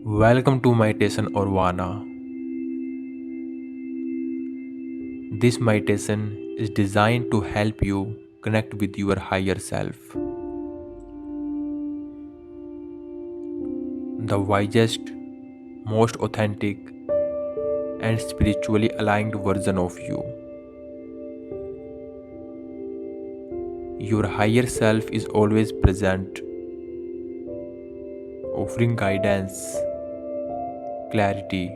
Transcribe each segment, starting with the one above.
Welcome to Meditation or Vana. This meditation is designed to help you connect with your higher self, the wisest, most authentic, and spiritually aligned version of you. Your higher self is always present, offering guidance, clarity,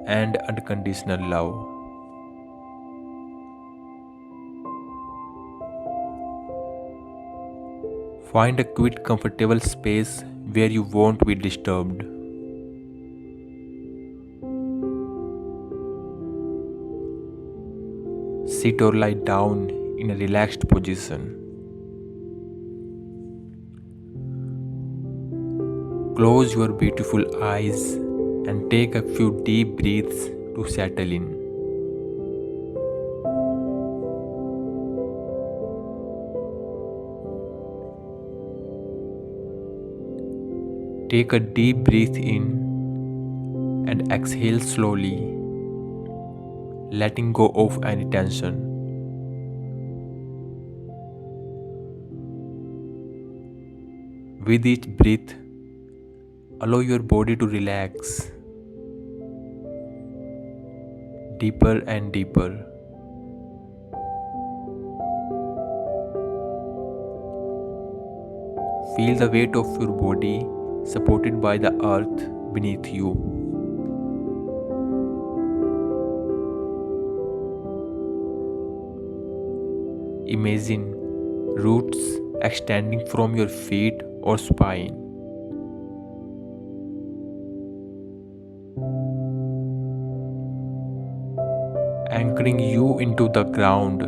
and unconditional love. Find a quiet, comfortable space where you won't be disturbed. Sit or lie down in a relaxed position. Close your beautiful eyes and take a few deep breaths to settle in. Take a deep breath in and exhale slowly, letting go of any tension. With each breath, allow your body to relax deeper and deeper. Feel the weight of your body supported by the earth beneath you. Imagine roots extending from your feet or spine. Anchoring you into the ground.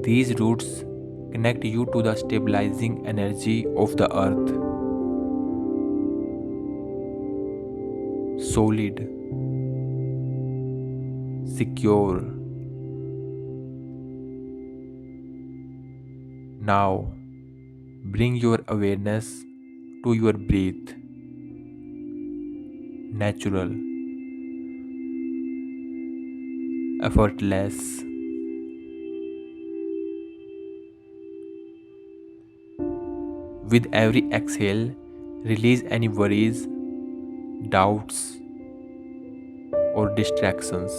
These roots connect you to the stabilizing energy of the earth. Solid, secure. Now, bring your awareness to your breath. Natural, effortless. With every exhale, release any worries, doubts, or distractions.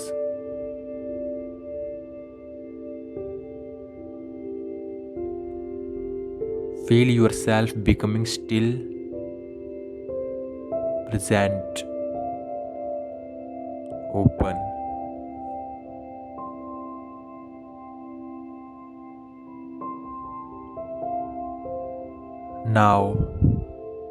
Feel yourself becoming still, present, open. Now,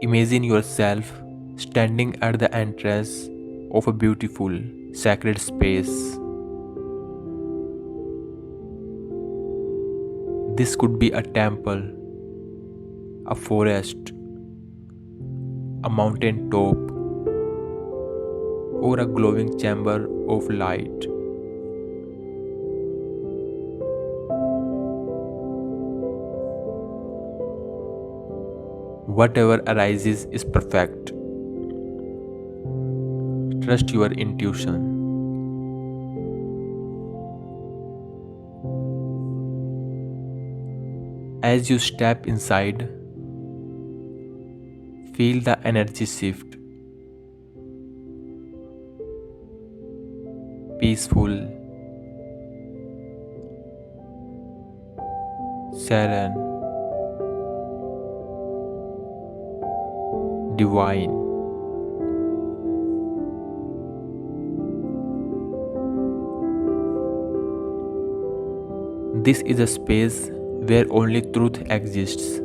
imagine yourself standing at the entrance of a beautiful, sacred space. This could be a temple, a forest, a mountain top, or a glowing chamber of light. Whatever arises is perfect. Trust your intuition. As you step inside, feel the energy shift. Peaceful, serene, divine. This is a space where only truth exists.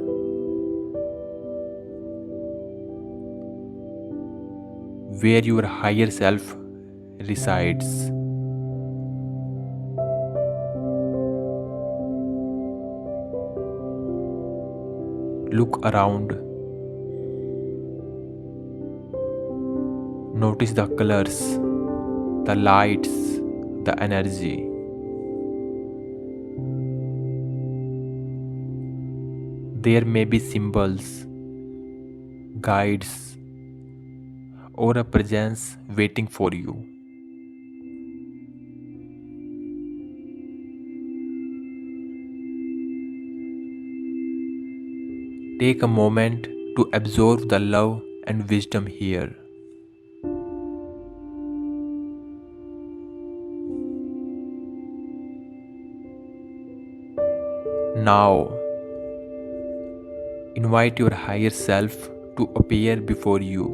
Where your higher self resides. Look around. Notice the colors, the lights, the energy. There may be symbols, guides, or a presence waiting for you. Take a moment to absorb the love and wisdom here. Now, invite your higher self to appear before you.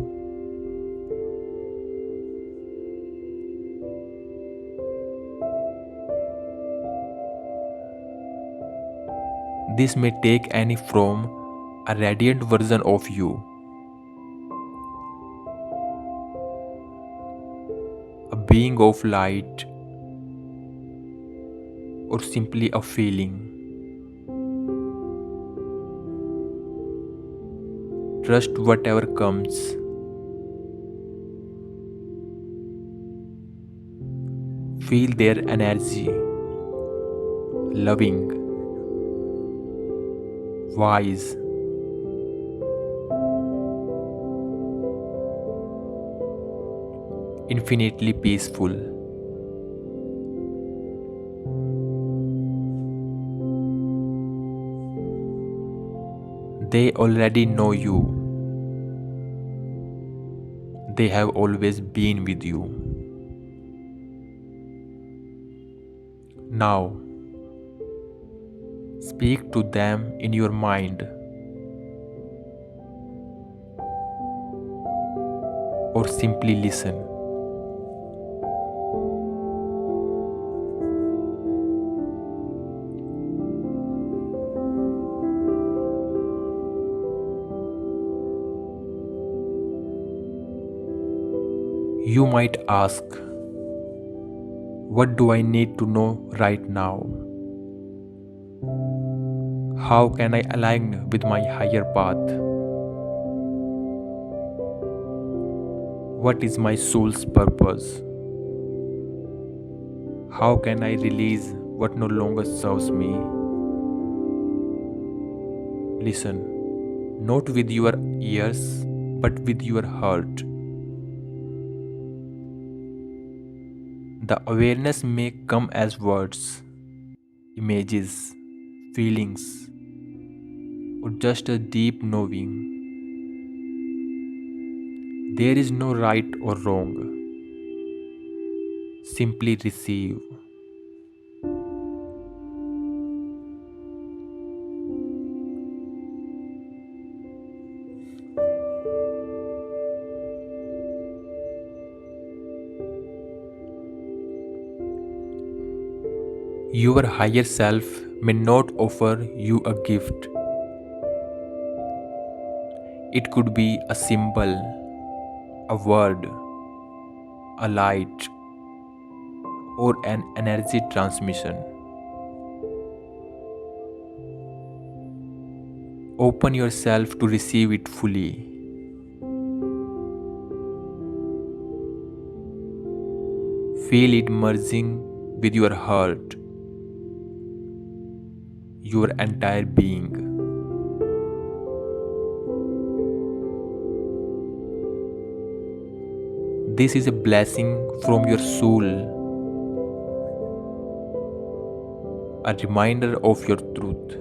This may take any form, a radiant version of you, a being of light, or simply a feeling. Trust whatever comes. Feel their energy, loving, wise, infinitely peaceful. They already know you. They have always been with you. Now, speak to them in your mind or simply listen. You might ask, what do I need to know right now? How can I align with my higher path? What is my soul's purpose? How can I release what no longer serves me? Listen, not with your ears, but with your heart. The awareness may come as words, images, feelings, or just a deep knowing. There is no right or wrong. Simply receive. Your higher self may not offer you a gift. It could be a symbol, a word, a light, or an energy transmission. Open yourself to receive it fully. Feel it merging with your heart, your entire being. This is a blessing from your soul, a reminder of your truth.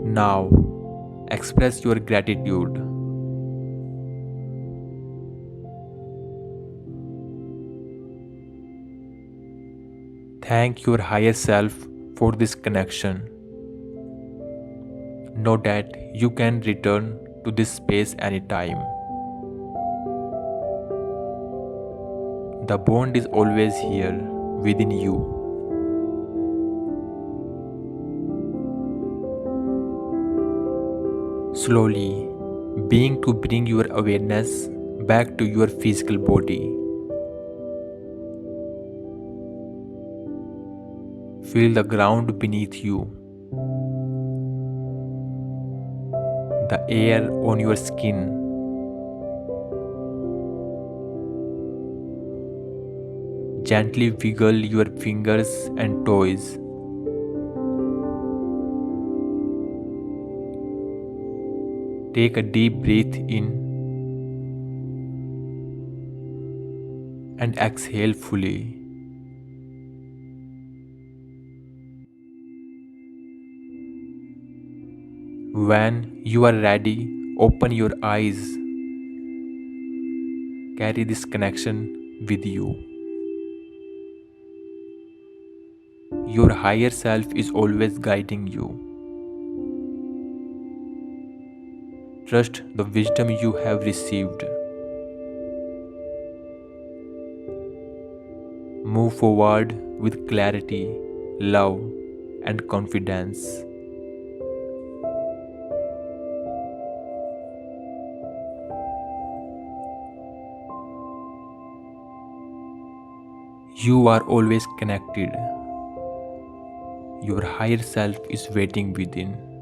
Now, express your gratitude. Thank your higher self for this connection. Know that you can return to this space anytime. The bond is always here within you. Slowly, being to bring your awareness back to your physical body. Feel the ground beneath you, the air on your skin, Gently wiggle your fingers and toes. Take a deep breath in and exhale fully. When you are ready, open your eyes. Carry this connection with you. Your higher self is always guiding you. Trust the wisdom you have received. Move forward with clarity, love, and confidence. You are always connected. Your higher self is waiting within.